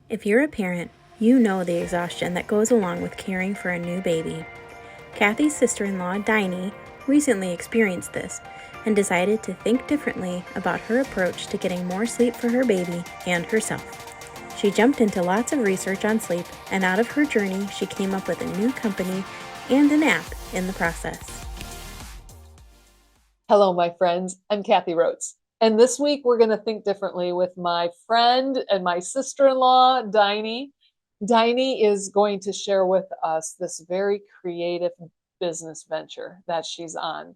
If you're a parent, you know the exhaustion that goes along with caring for a new baby. Kathy's sister-in-law, Daiany, recently experienced this and decided to think differently about her approach to getting more sleep for her baby and herself. She jumped into lots of research on sleep, and out of her journey, she came up with a new company and an app in the process. Hello, my friends. I'm Kathy Rhodes. And this week we're going to think differently with my friend and my sister-in-law, Daiany. Daiany is going to share with us this very creative business venture that she's on.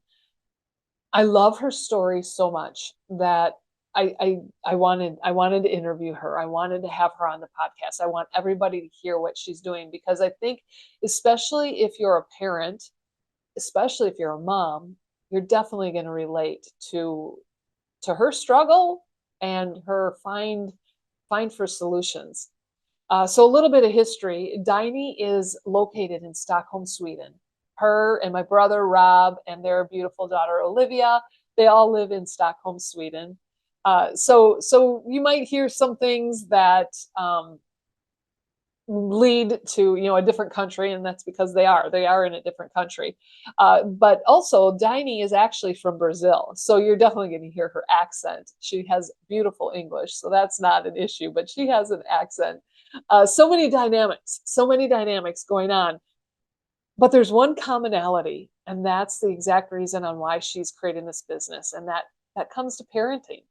I love her story so much that I wanted to interview her. I wanted to have her on the podcast. I want everybody to hear what she's doing because I think, especially if you're a parent, especially if you're a mom, you're definitely going to relate to her struggle and her find for solutions. So a little bit of history. Daiany is located in Stockholm, Sweden. Her and my brother Rob and their beautiful daughter Olivia, they all live in Stockholm, Sweden. So you might hear some things that lead to a different country, and that's because they are in a different country. But also Daiany is actually from Brazil, so you're definitely going to hear her accent. She has beautiful English, so that's not an issue, but she has an accent. So many dynamics going on, but there's one commonality, and that's the exact reason on why she's creating this business, and that comes to parenting.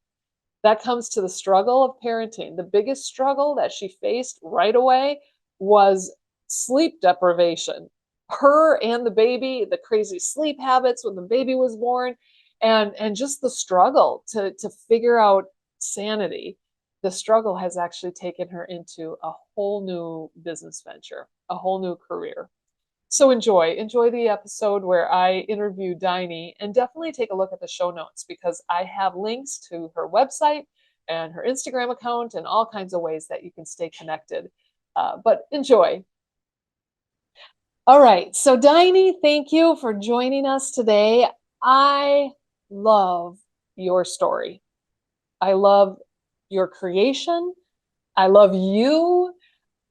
That comes to the struggle of parenting. The biggest struggle that she faced right away was sleep deprivation. Her and the baby, the crazy sleep habits when the baby was born, and just the struggle to figure out sanity. The struggle has actually taken her into a whole new business venture, a whole new career. So enjoy the episode where I interview Daiany, and definitely take a look at the show notes because I have links to her website and her Instagram account and all kinds of ways that you can stay connected. But enjoy. All right. So Daiany, thank you for joining us today. I love your story. I love your creation. I love you.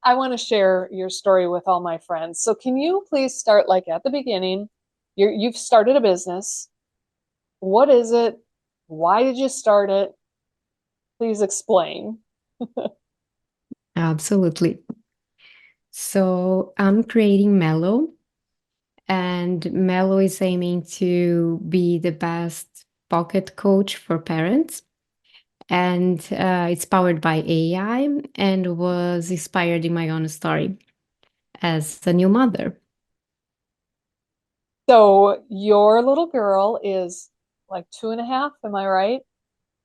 I want to share your story with all my friends. So can you please start like at the beginning? You've started a business. What is it? Why did you start it? Please explain. Absolutely. So I'm creating Mellow, and Mellow is aiming to be the best pocket coach for parents. And it's powered by AI and was inspired in my own story as a new mother. So your little girl is like 2.5, am I right?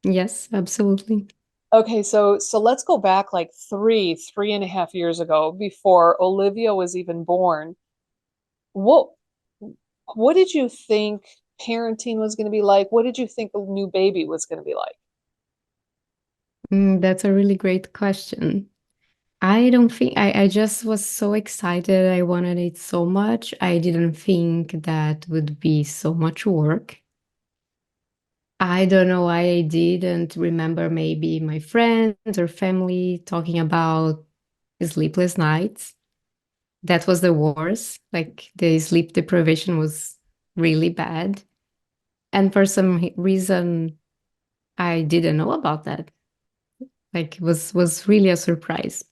Yes, absolutely. Okay, so let's go back like 3.5 years ago, before Olivia was even born. What what did you think parenting was going to be like? What did you think the new baby was going to be like? That's a really great question. I don't think I just was so excited. I wanted it so much. I didn't think that would be so much work. I don't know why I didn't remember maybe my friends or family talking about sleepless nights. That was the worst. Like the sleep deprivation was really bad. And for some reason, I didn't know about that. Like it was really a surprise.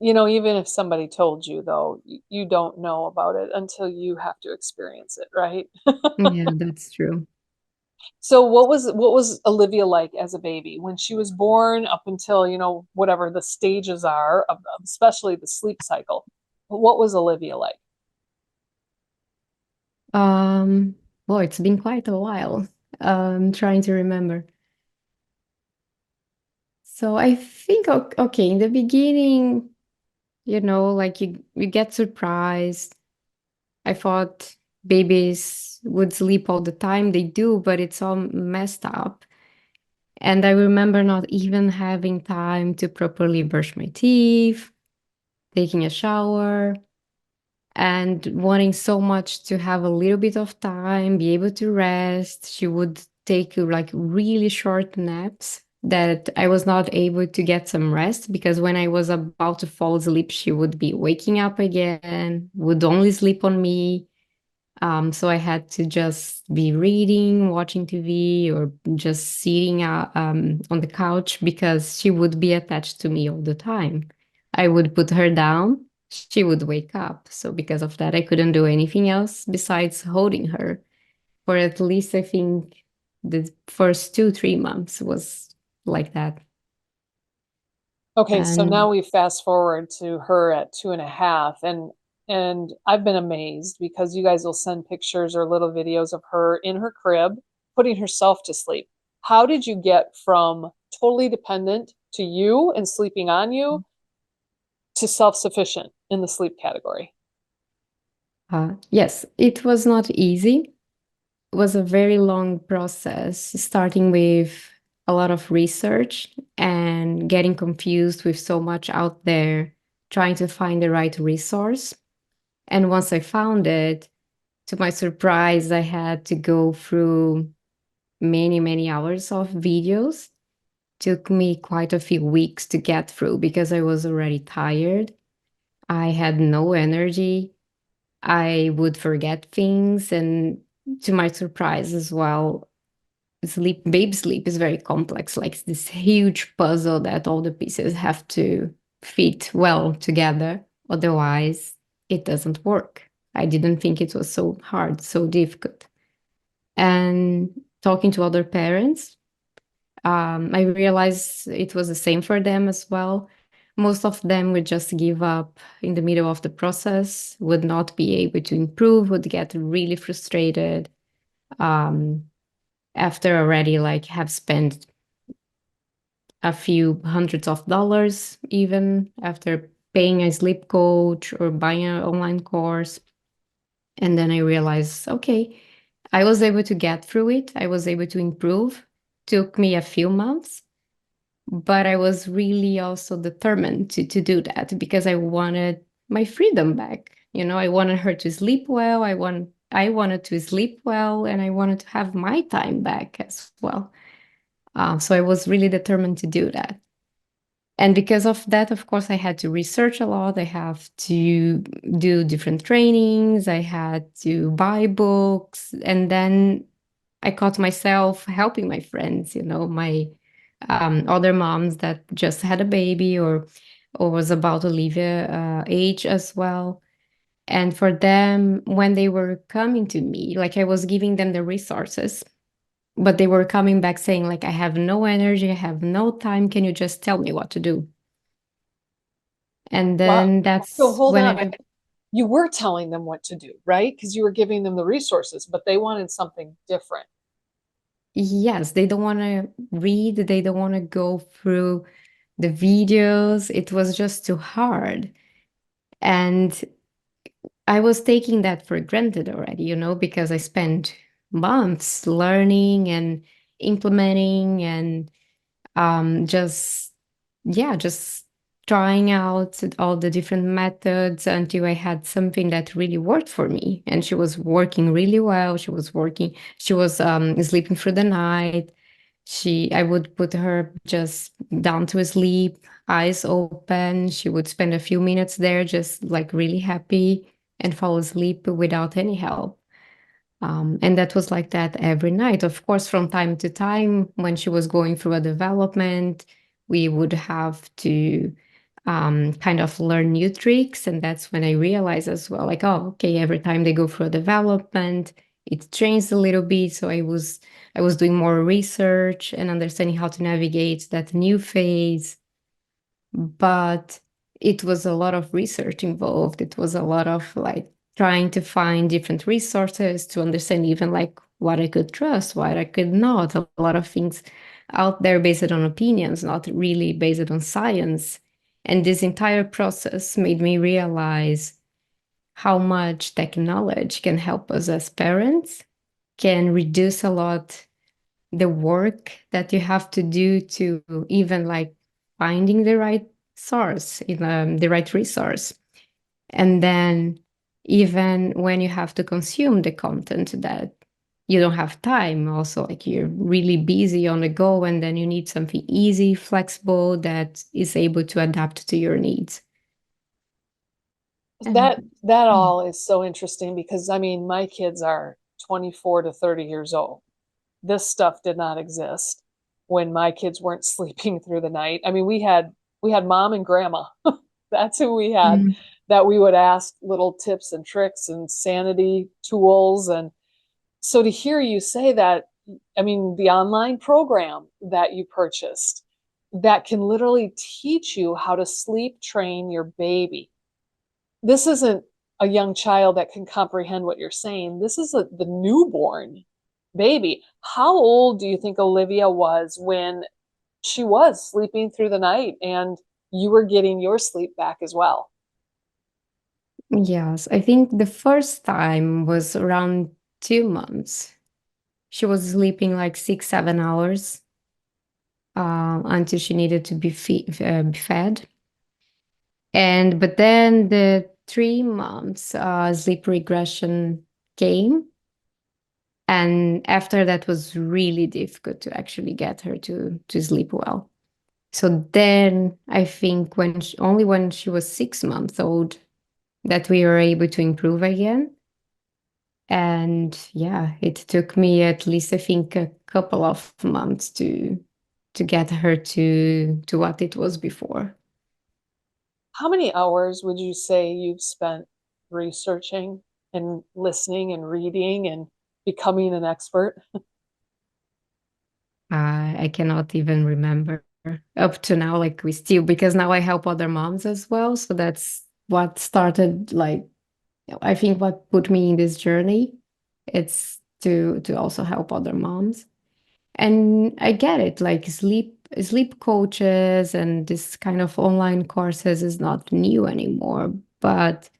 Even if somebody told you, though, you don't know about it until you have to experience it, right? Yeah, that's true. So what was Olivia like as a baby when she was born up until, whatever the stages are of especially the sleep cycle? What was Olivia like? Um, well, it's been quite a while. Trying to remember. So I think okay, in the beginning, like you get surprised. I thought babies would sleep all the time. They do, but it's all messed up. And I remember not even having time to properly brush my teeth, taking a shower, and wanting so much to have a little bit of time, be able to rest. She would take like really short naps that I was not able to get some rest because when I was about to fall asleep, she would be waking up again, would only sleep on me. So I had to just be reading, watching TV, or just sitting on the couch because she would be attached to me all the time. I would put her down, she would wake up. So because of that, I couldn't do anything else besides holding her. For at least, I think, the first 2, 3 months was like that. Okay, so now And we fast forward to her at 2.5, and I've been amazed because you guys will send pictures or little videos of her in her crib putting herself to sleep. How did you get from totally dependent to you and sleeping on you to self-sufficient in the sleep category? yes, it was not easy. It was a very long process, starting with a lot of research and getting confused with so much out there, trying to find the right resource. And once I found it, to my surprise, I had to go through many, many hours of videos. Took me quite a few weeks to get through because I was already tired. I had no energy. I would forget things. And to my surprise as well, baby sleep is very complex, like this huge puzzle that all the pieces have to fit well together. Otherwise, it doesn't work. I didn't think it was so hard, so difficult. And talking to other parents, I realized it was the same for them as well. Most of them would just give up in the middle of the process, would not be able to improve, would get really frustrated. Um, After already like have spent a few hundreds of dollars, even after paying a sleep coach or buying an online course. And then I realized, okay, I was able to get through it. I was able to improve. Took me a few months, but I was really also determined to do that because I wanted my freedom back. I wanted her to sleep well. I wanted to sleep well, and I wanted to have my time back as well. So I was really determined to do that. And because of that, of course, I had to research a lot. I have to do different trainings. I had to buy books. And then I caught myself helping my friends, my other moms that just had a baby or was about to leave age as well. And for them, when they were coming to me, like I was giving them the resources, but they were coming back saying, like, I have no energy, I have no time. Can you just tell me what to do? And Wow. then So that's hold when on. You were telling them what to do, right? Because you were giving them the resources, but they wanted something different. yes, they don't want to read, they don't want to go through the videos. It was just too hard. And I was taking that for granted already, because I spent months learning and implementing and just yeah, just trying out all the different methods until I had something that really worked for me. And she was working really well. She was sleeping through the night. I would put her just down to sleep, eyes open. She would spend a few minutes there, just like really happy, and fall asleep without any help. And that was like that every night. Of course, from time to time, when she was going through a development, we would have to kind of learn new tricks. And that's when I realized as well, like, oh, okay, every time they go through a development, it changed a little bit. So I was doing more research and understanding how to navigate that new phase. But it was a lot of research involved. It was a lot of like trying to find different resources to understand even like what I could trust, what I could not. A lot of things out there based on opinions, not really based on science. And this entire process made me realize how much technology can help us as parents, can reduce a lot the work that you have to do to even like finding the right source, the right resource. And then even when you have to consume the content that you don't have time also, like you're really busy on the go, and then you need something easy, flexible, that is able to adapt to your needs. That all is so interesting because I mean, my kids are 24 to 30 years old. This stuff did not exist when my kids weren't sleeping through the night. I mean, we had mom and grandma. That's who we had, Mm. that we would ask little tips and tricks and sanity tools. And so to hear you say that, I mean, the online program that you purchased that can literally teach you how to sleep train your baby. This isn't a young child that can comprehend what you're saying. This is the newborn baby. How old do you think Olivia was when she was sleeping through the night and you were getting your sleep back as well? Yes, I think the first time was around 2 months. She was sleeping like 6, 7 hours until she needed to be fed. And but then the 3 months sleep regression came, and after that was really difficult to actually get her to sleep well. So then I think only when she was 6 months old that we were able to improve again. And yeah, it took me at least I think a couple of months to get her to what it was before. How many hours would you say you've spent researching and listening and reading and becoming an expert? I cannot even remember up to now, like we still, because now I help other moms as well. So that's what started, like, I think what put me in this journey. It's to also help other moms. And I get it, like sleep coaches and this kind of online courses is not new anymore, but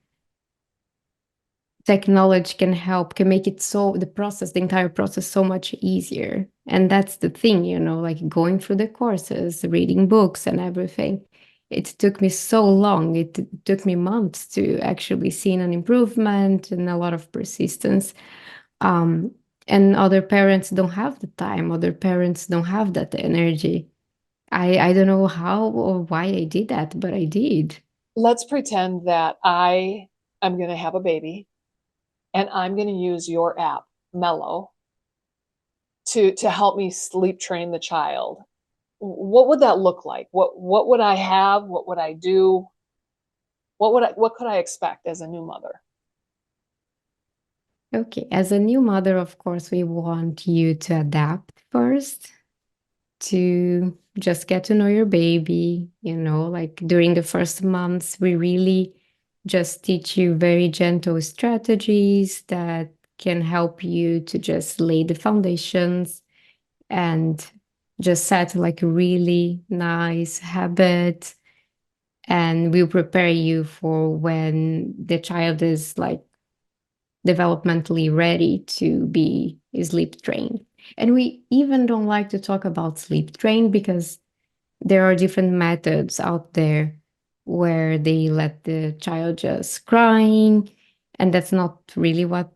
technology can help, can make it so the entire process so much easier. And that's the thing, like going through the courses, reading books and everything. It took me so long. It took me months to actually see an improvement and a lot of persistence. Um, and other parents don't have the time. Other parents don't have that energy. I don't know how or why I did that, but I did. Let's pretend that I am going to have a baby and I'm going to use your app, Mellow, to help me sleep train the child. What would that look like? What would I have? What would I do? What could I expect as a new mother? Okay, as a new mother, of course, we want you to adapt first, to just get to know your baby. Like during the first months, we really just teach you very gentle strategies that can help you to just lay the foundations and just set like a really nice habit, and we'll prepare you for when the child is like developmentally ready to be sleep trained. And we even don't like to talk about sleep trained because there are different methods out there where they let the child just crying, and that's not really what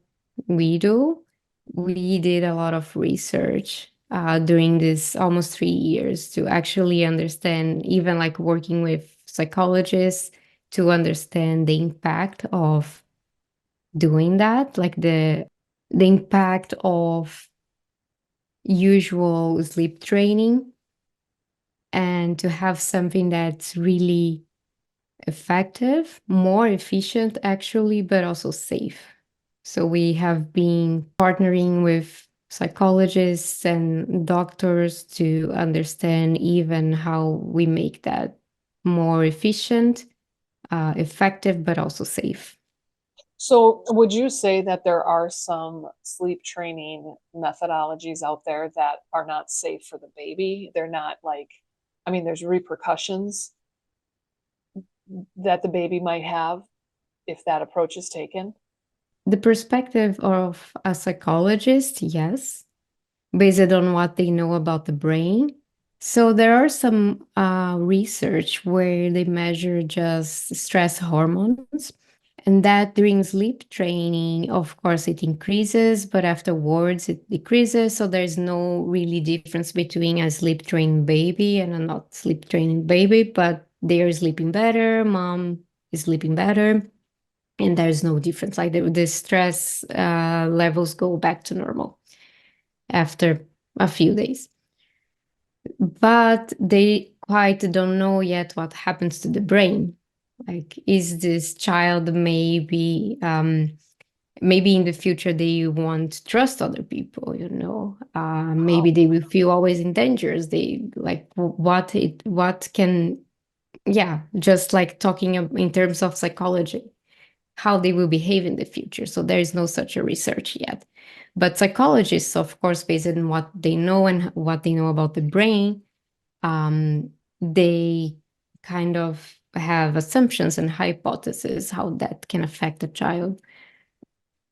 we do. We did a lot of research during this almost 3 years to actually understand, even like working with psychologists to understand the impact of doing that, like the impact of usual sleep training, and to have something that's really effective, more efficient actually, but also safe. So we have been partnering with psychologists and doctors to understand even how we make that more efficient, effective, but also safe. So, would you say that there are some sleep training methodologies out there that are not safe for the baby? They're not like, I mean, there's repercussions that the baby might have if that approach is taken. The perspective of a psychologist, yes, based on what they know about the brain. So there are some research where they measure just stress hormones, And that during sleep training, of course, it increases, but afterwards it decreases. So there's no really difference between a sleep trained baby and a not sleep training baby, but they are sleeping better, mom is sleeping better, and there's no difference. Like the stress levels go back to normal after a few days. But they quite don't know yet what happens to the brain. Like, is this child maybe in the future they won't trust other people, maybe they will feel always in dangers. They like what can, yeah, just like talking in terms of psychology, how they will behave in the future. So there is no such a research yet. But psychologists, of course, based on what they know and what they know about the brain, they kind of have assumptions and hypotheses how that can affect a child.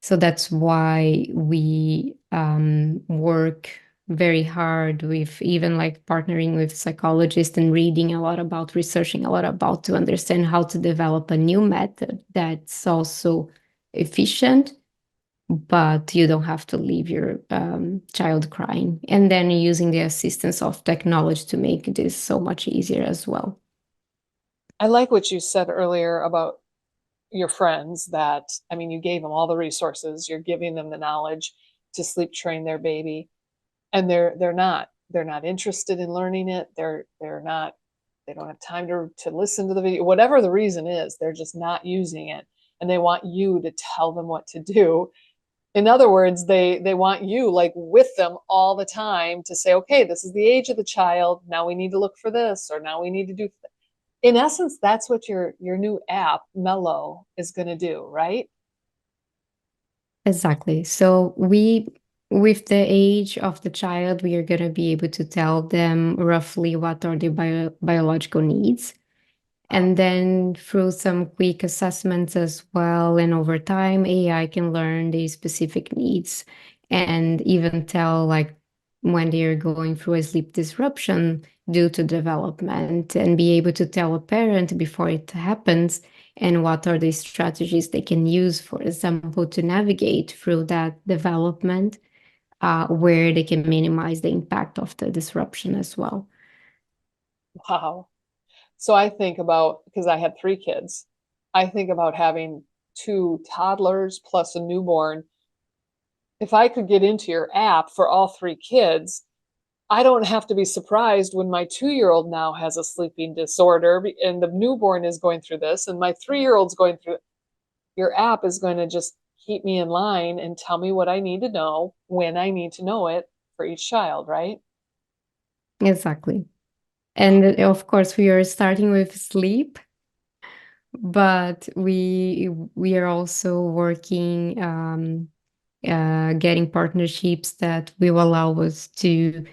So that's why we work very hard with even like partnering with psychologists and reading a lot about, researching a lot about to understand how to develop a new method that's also efficient, but you don't have to leave your child crying. And then using the assistance of technology to make this so much easier as well. I like what you said earlier about your friends that, I mean, you gave them all the resources, you're giving them the knowledge to sleep train their baby, and they're not interested in learning it. They don't have time to listen to the video. Whatever the reason is, they're just not using it, and they want you to tell them what to do. In other words, they want you like with them all the time to say, okay, this is the age of the child, now we need to look for this, or now we need to do. In essence, that's what your new app Mellow is going to do, right? Exactly. So with the age of the child, we are going to be able to tell them roughly what are their biological needs. And then through some quick assessments as well, and over time, AI can learn these specific needs and even tell like when they're going through a sleep disruption due to development, and be able to tell a parent before it happens and what are the strategies they can use, for example, to navigate through that development, where they can minimize the impact of the disruption as well. Wow. So I think about, because I had 3 kids, I think about having 2 toddlers plus a newborn. If I could get into your app for all 3 kids, I don't have to be surprised when my 2-year-old now has a sleeping disorder and the newborn is going through this and my 3-year-old's going through it. Your app is going to just keep me in line and tell me what I need to know when I need to know it for each child, right? Exactly. And of course, we are starting with sleep, but we are also working, getting partnerships that will allow us to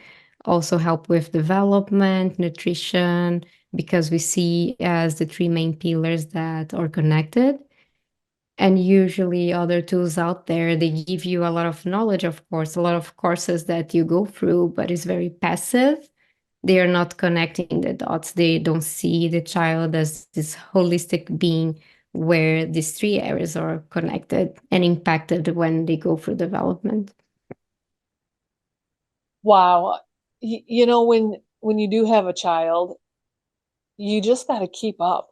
also help with development, nutrition, because we see as the 3 main pillars that are connected. And usually other tools out there, they give you a lot of knowledge, of course, a lot of courses that you go through, but it's very passive. They are not connecting the dots. They don't see the child as this holistic being where these 3 areas are connected and impacted when they go through development. Wow. When you do have a child, you just got to keep up.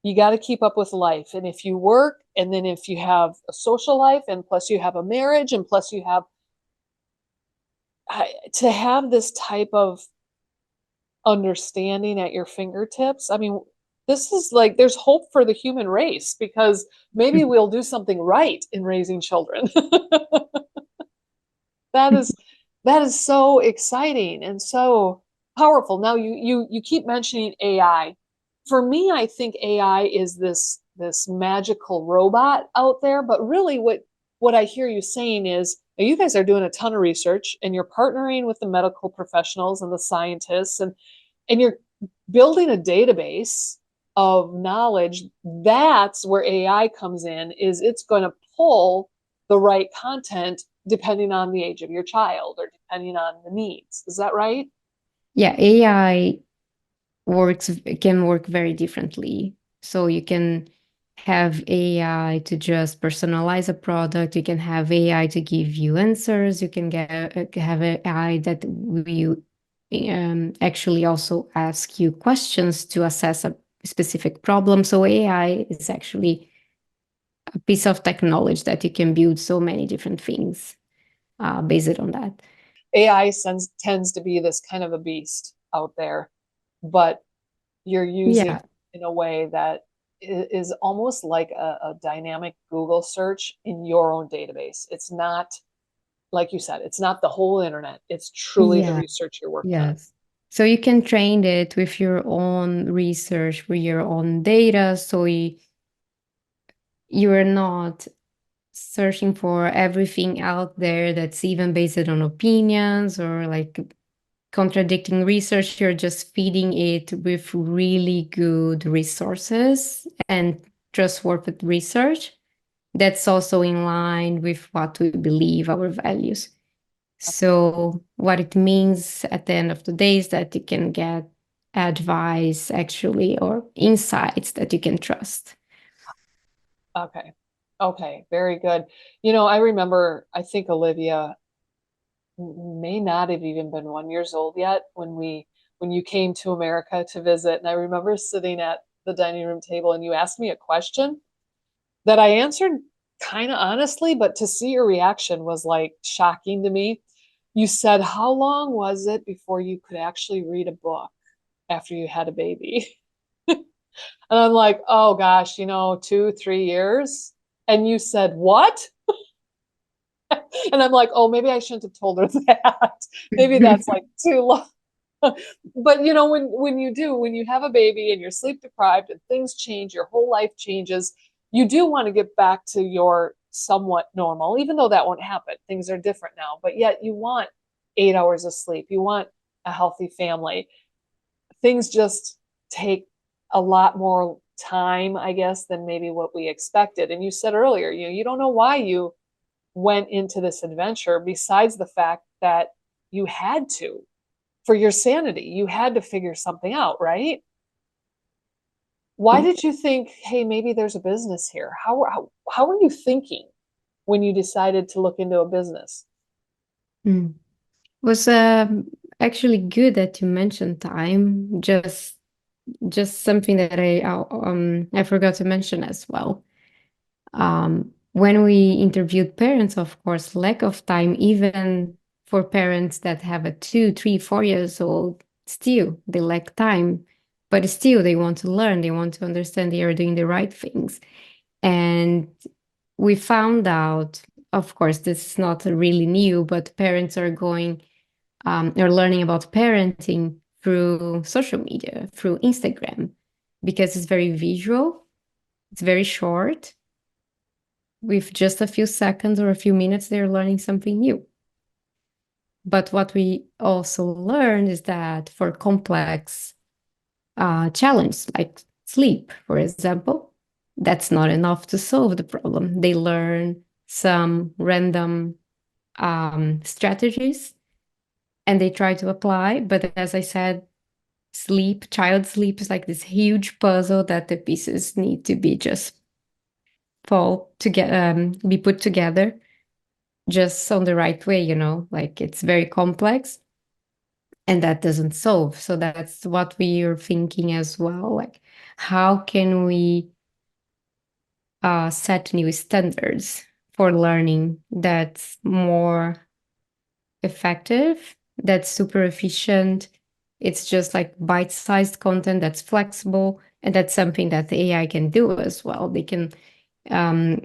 You got to keep up with life. And if you work, and then if you have a social life, and plus you have a marriage, and plus you have to have this type of understanding at your fingertips. I mean, this is like there's hope for the human race because maybe we'll do something right in raising children. That is so exciting and so powerful. Now you keep mentioning AI. For me, I think AI is this magical robot out there, but really what I hear you saying is you guys are doing a ton of research and you're partnering with the medical professionals and the scientists, and you're building a database of knowledge. That's where AI comes in, is it's going to pull the right content depending on the age of your child or depending on the needs. Is that right? Yeah, AI can work very differently. So you can have AI to just personalize a product. You can have AI to give you answers. You can have AI that will actually also ask you questions to assess a specific problem. So AI is actually a piece of technology that you can build so many different things based on that. AI tends to be this kind of a beast out there, but you're using Yeah. it in a way that is almost like a dynamic Google search in your own database. It's not, like you said, it's not the whole internet. It's truly the Yeah. research you're working on. Yes. So you can train it with your own research, with your own data. So you're not searching for everything out there that's even based on opinions or like contradicting research. You're just feeding it with really good resources and trustworthy research that's also in line with what we believe, our values. So what it means at the end of the day is that you can get advice actually or insights that you can trust. Okay. Okay. Very good. You know, I remember, I think Olivia may not have even been 1 years old yet when you came to America to visit. And I remember sitting at the dining room table and you asked me a question that I answered kind of honestly, but to see your reaction was like shocking to me. You said, how long was it before you could actually read a book after you had a baby? And I'm like, oh gosh, 2, 3 years. And you said, what? And I'm like, oh, maybe I shouldn't have told her that. Maybe that's like too long. But when you have a baby and you're sleep deprived and things change, your whole life changes, you do want to get back to your somewhat normal, even though that won't happen. Things are different now, but yet you want 8 hours of sleep. You want a healthy family. Things just take a lot more time, I guess, than maybe what we expected. And you said earlier, you don't know why you went into this adventure besides the fact that you had to for your sanity. You had to figure something out, right? Why did you think, hey, maybe there's a business here? How were you thinking when you decided to look into a business? Mm. Was actually good that you mentioned time. Just something that I forgot to mention as well. When we interviewed parents, of course, lack of time, even for parents that have a 2, 3, 4 years old, still they lack time, but still they want to learn, they want to understand they are doing the right things. And we found out, of course, this is not really new, but parents are are learning about parenting through social media, through Instagram, because it's very visual, it's very short. With just a few seconds or a few minutes, they're learning something new. But what we also learned is that for complex challenges like sleep, for example, that's not enough to solve the problem. They learn some random strategies and they try to apply. But as I said, child sleep is like this huge puzzle that the pieces need to be just be put together just on the right way, like it's very complex and that doesn't solve. So that's what we are thinking as well. Like, how can we set new standards for learning that's more effective, that's super efficient? It's just like bite-sized content that's flexible, and that's something that the AI can do as well. They can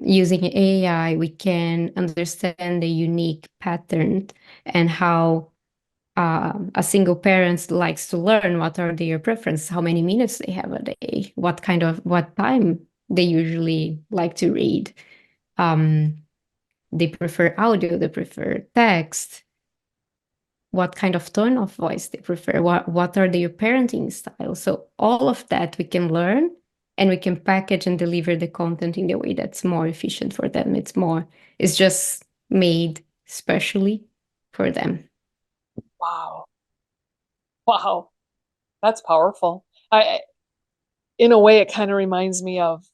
using AI, we can understand the unique pattern and how a single parent likes to learn, what are their preferences, how many minutes they have a day, what time they usually like to read. They prefer audio, they prefer text, what kind of tone of voice they prefer, what are their parenting styles. So all of that we can learn and we can package and deliver the content in the way that's more efficient for them. It's just made specially for them. Wow. Wow. That's powerful. In a way, it kind of reminds me of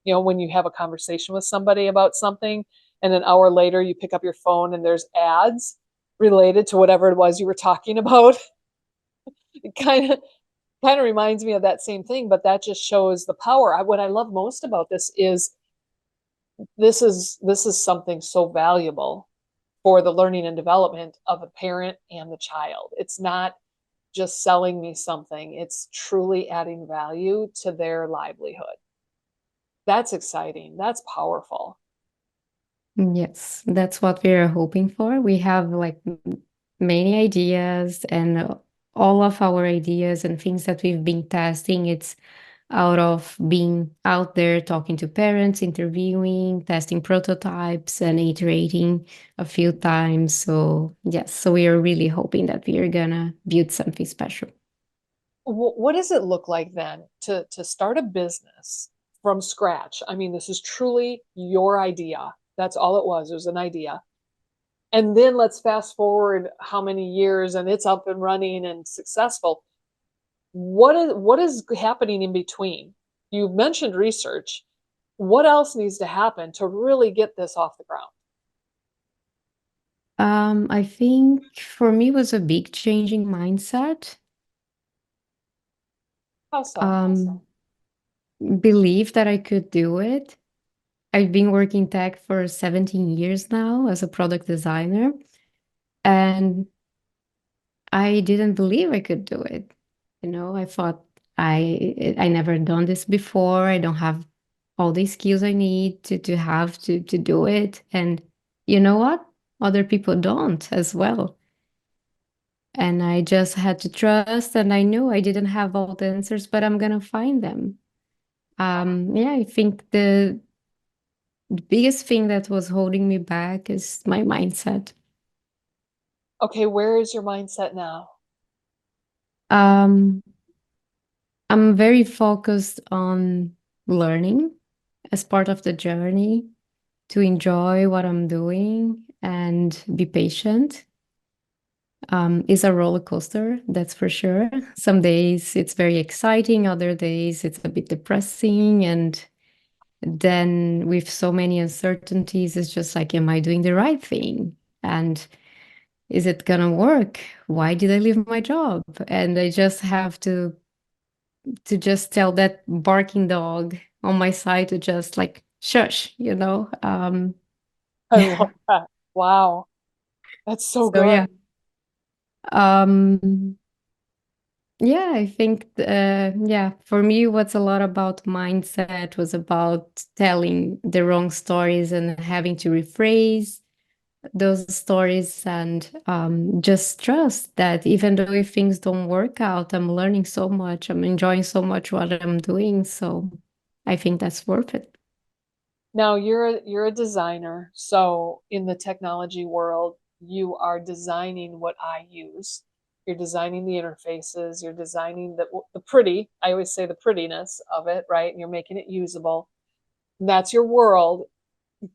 when you have a conversation with somebody about something, and an hour later you pick up your phone and there's ads related to whatever it was you were talking about. It kind of reminds me of that same thing, but that just shows the power. What I love most about this is this is something so valuable for the learning and development of the parent and the child. It's not just selling me something, it's truly adding value to their livelihood. That's exciting. That's powerful. Yes, that's what we are hoping for. We have like many ideas, and all of our ideas and things that we've been testing, it's out of being out there talking to parents, interviewing, testing prototypes, and iterating a few times. So, yes, so we are really hoping that we are gonna build something special. What does it look like then to start a business from scratch? I mean, this is truly your idea. That's all it was. It was an idea. And then let's fast forward how many years and it's up and running and successful. What is happening in between? You've mentioned research. What else needs to happen to really get this off the ground? I think for me was a big changing mindset. How so? Um, Believe that I could do it. I've been working tech for 17 years now as a product designer, and I didn't believe I could do it. I thought I never done this before. I don't have all the skills I need to have to do it. And you know what? Other people don't as well. And I just had to trust, and I knew I didn't have all the answers, but I'm gonna find them. Yeah, I think the biggest thing that was holding me back is my mindset. Okay, where is your mindset now? Um, I'm very focused on learning as part of the journey, to enjoy what I'm doing and be patient. It's a roller coaster, that's for sure. Some days it's very exciting, other days it's a bit depressing. And then with so many uncertainties, it's just like, am I doing the right thing? And is it gonna work? Why did I leave my job? And I just have to just tell that barking dog on my side to just like shush. I love that. Wow, that's so So good. yeah. Um yeah, I think yeah, for me what's a lot about mindset was about telling the wrong stories and having to rephrase those stories, and just trust that even though if things don't work out, I'm learning so much, I'm enjoying so much what I'm doing. So I think that's worth it. Now you're a designer, so in the technology world, you are designing what I use. You're designing the interfaces, you're designing the pretty, I always say the prettiness of it, right? And you're making it usable. That's your world.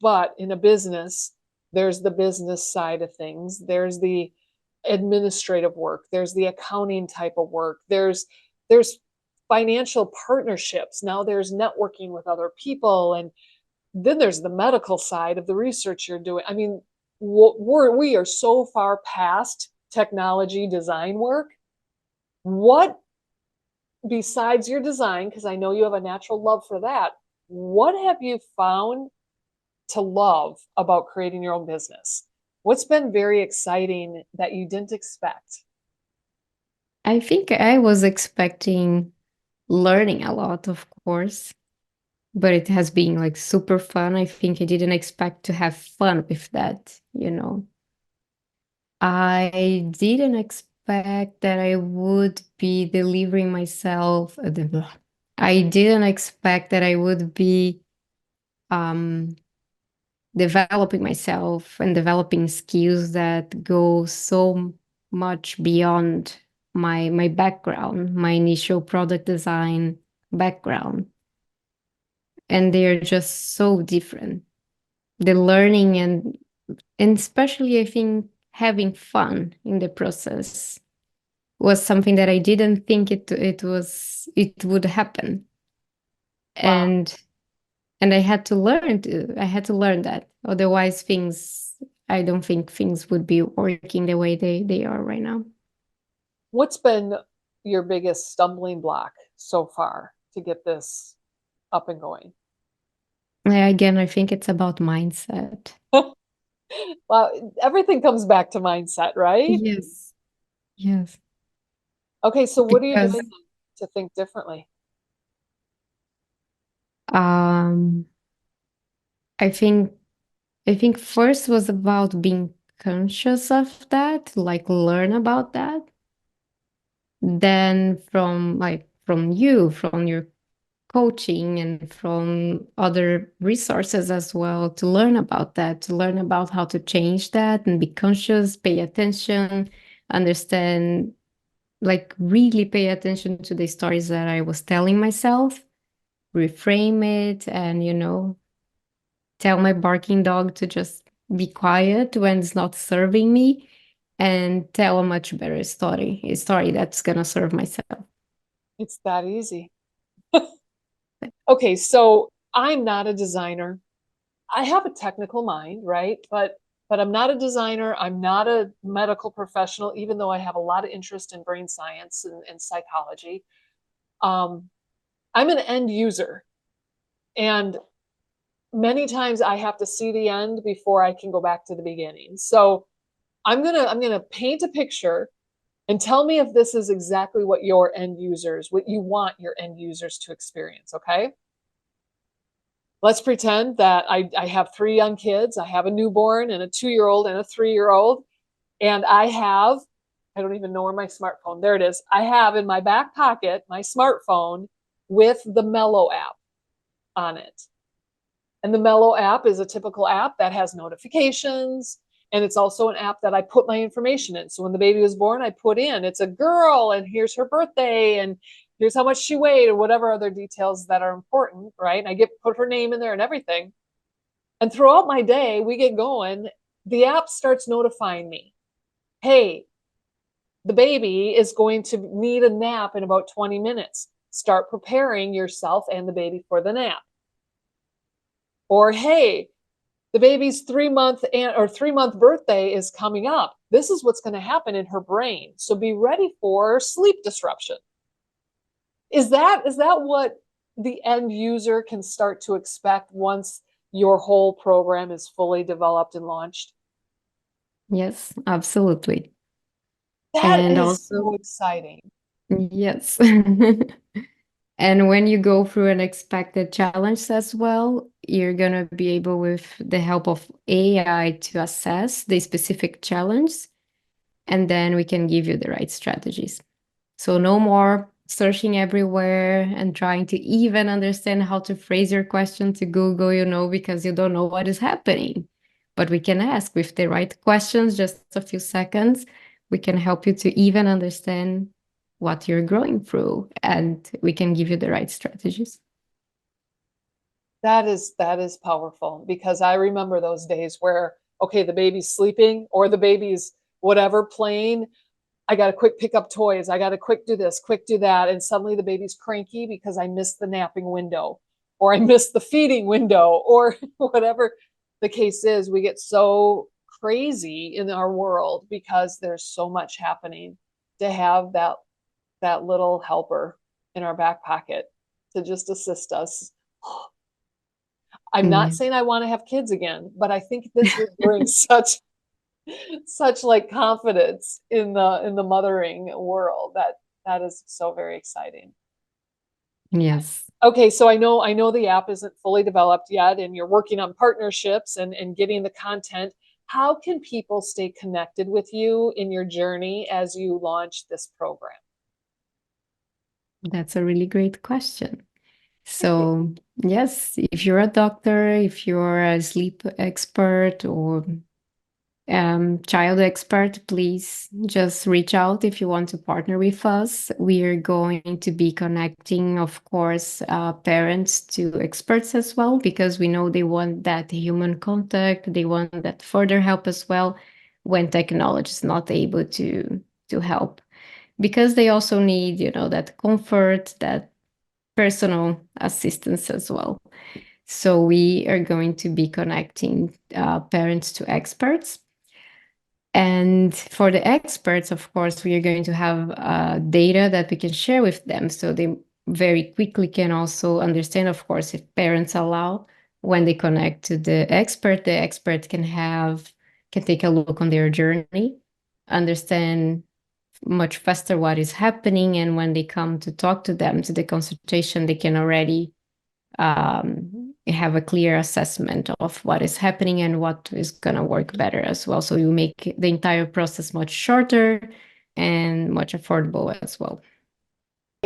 But in a business, there's the business side of things. There's the administrative work. There's the accounting type of work. There's financial partnerships. Now there's networking with other people, and then there's the medical side of the research you're doing. I mean, we are so far past technology design work. What, besides your design, because I know you have a natural love for that, what have you found to love about creating your own business? What's been very exciting that you didn't expect? I think I was expecting learning a lot, of course, but it has been like super fun. I think I didn't expect to have fun with that. I didn't expect that I would be delivering myself. I didn't expect that I would be um, developing myself and developing skills that go so much beyond my background, my initial product design background. And they're just so different. The learning and especially I think having fun in the process was something that I didn't think it would happen. Wow. And And I had to learn that. Otherwise, I don't think things would be working the way they are right now. What's been your biggest stumbling block so far to get this up and going? Again, I think it's about mindset. Well, everything comes back to mindset, right? Yes. Yes. Okay, so what are you Because doing to think differently? um I think I think first was about being conscious of that, like learn about that. Then from you, from your coaching and from other resources as well to learn about that, to learn about how to change that and be conscious, pay attention, understand, like really pay attention to the stories that I was telling myself, reframe it, and tell my barking dog to just be quiet when it's not serving me, and tell a much better story, a story that's gonna serve myself. It's that easy. Okay, so I'm not a designer. I have a technical mind, right? But I'm not a designer. I'm not a medical professional, even though I have a lot of interest in brain science and psychology. Um, I'm an end user, and many times I have to see the end before I can go back to the beginning. So I'm gonna paint a picture and tell me if this is exactly what your end users, what you want your end users to experience, okay? Let's pretend that I have three young kids. I have a newborn and a 2-year-old and a 3-year-old. And I don't even know where my smartphone, there it is. I have in my back pocket my smartphone with the Mellow app on it. And the Mellow app is a typical app that has notifications. And it's also an app that I put my information in. So when the baby was born, I put in, it's a girl, and here's her birthday, and here's how much she weighed, or whatever other details that are important, right? And I put her name in there and everything. And throughout my day, we get going, the app starts notifying me, hey, the baby is going to need a nap in about 20 minutes. Start preparing yourself and the baby for the nap. Or, hey, the baby's 3-month birthday is coming up. This is what's going to happen in her brain. So be ready for sleep disruption. Is that what the end user can start to expect once your whole program is fully developed and launched? Yes, absolutely. That And is also, so exciting. yes. And when you go through unexpected challenge as well, you're going to be able, with the help of AI, to assess the specific challenge, and then we can give you the right strategies. So no more searching everywhere and trying to even understand how to phrase your question to Google, because you don't know what is happening. But we can ask with the right questions, just a few seconds, we can help you to even understand what you're going through, and we can give you the right strategies. That is powerful, because I remember those days where, okay, the baby's sleeping or the baby's whatever playing. I got to quick pick up toys. I got to quick do this, quick do that. And suddenly the baby's cranky because I missed the napping window, or I missed the feeding window, or whatever the case is. We get so crazy in our world because there's so much happening, to have that little helper in our back pocket to just assist us. I'm not Yeah. saying I want to have kids again, but I think this would bring such like confidence in the mothering world, that is so very exciting. Yes. Okay, so I know the app isn't fully developed yet, and you're working on partnerships and getting the content. How can people stay connected with you in your journey as you launch this program? That's a really great question. Thank you. So, yes, if you're a doctor, if you're a sleep expert or child expert, please just reach out if you want to partner with us. We are going to be connecting, of course, parents to experts as well, because we know they want that human contact. They want that further help as well when technology is not able to help, because they also need, that comfort, that personal assistance as well. So we are going to be connecting parents to experts. And for the experts, of course, we are going to have data that we can share with them so they very quickly can also understand, of course, if parents allow, when they connect to the expert can take a look on their journey, understand much faster what is happening. And when they come to talk to them to the consultation, they can already have a clear assessment of what is happening and what is going to work better as well. So you make the entire process much shorter and much affordable as well.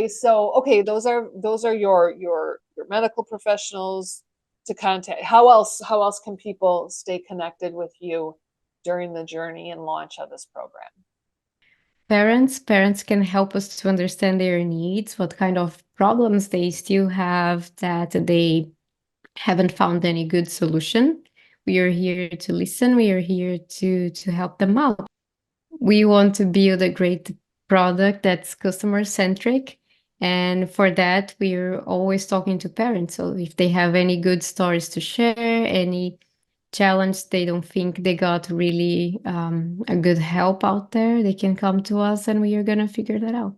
So, okay, those are your medical professionals to contact. How else can people stay connected with you during the journey and launch of this program? Parents can help us to understand their needs, what kind of problems they still have that they haven't found any good solution. We are here to listen. We are here to help them out. We want to build a great product that's customer centric. And for that, we're always talking to parents. So if they have any good stories to share, any challenge they don't think they got really a good help out there, they can come to us and we are going to figure that out.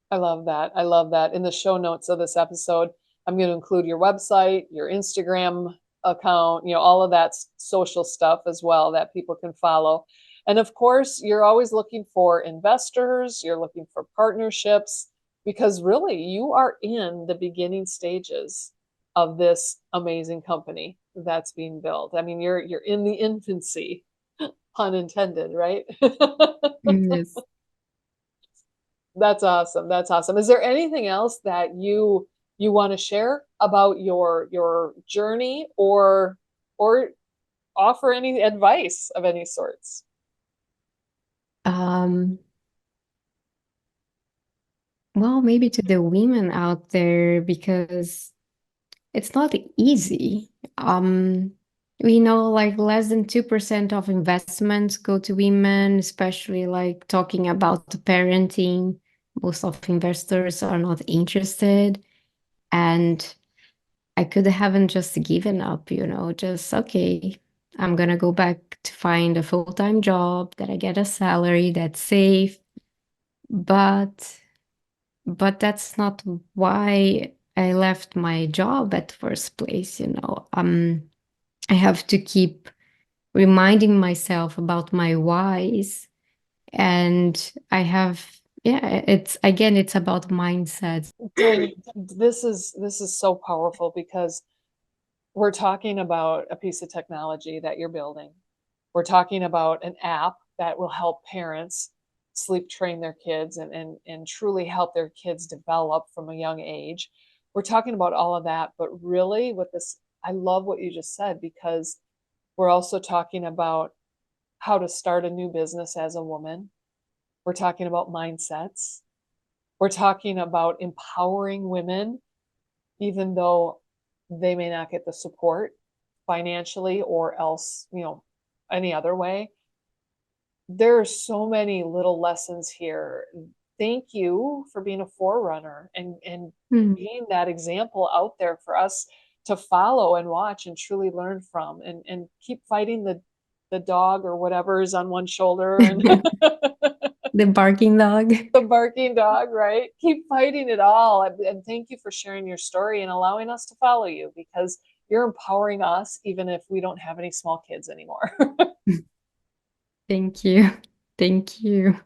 I love that. I love that. In the show notes of this episode, I'm going to include your website, your Instagram account, all of that social stuff as well that people can follow. And of course, you're always looking for investors, you're looking for partnerships, because really you are in the beginning stages of this amazing company that's being built. I mean, you're in the infancy, pun intended, right? Yes. That's awesome. That's awesome. Is there anything else that you want to share about your journey, or offer any advice of any sorts? Um, well, maybe to the women out there, because it's not easy. We know like less than 2% of investments go to women, especially like talking about the parenting. Most of investors are not interested. And I could haven't just given up, just okay, I'm gonna go back to find a full-time job that I get a salary that's safe. But that's not why I left my job at first place. I have to keep reminding myself about my whys. And I have, yeah, it's about mindset. This is so powerful, because we're talking about a piece of technology that you're building. We're talking about an app that will help parents sleep train their kids, and truly help their kids develop from a young age. We're talking about all of that, but really with this, I love what you just said, because we're also talking about how to start a new business as a woman. We're talking about mindsets. We're talking about empowering women, even though they may not get the support financially or else, any other way. There are so many little lessons here. Thank you for being a forerunner, and Hmm. being that example out there for us to follow and watch and truly learn from, and keep fighting the dog or whatever is on one shoulder, and The barking dog. the barking dog, right? Keep fighting it all. And thank you for sharing your story and allowing us to follow you, because you're empowering us even if we don't have any small kids anymore. Thank you. Thank you.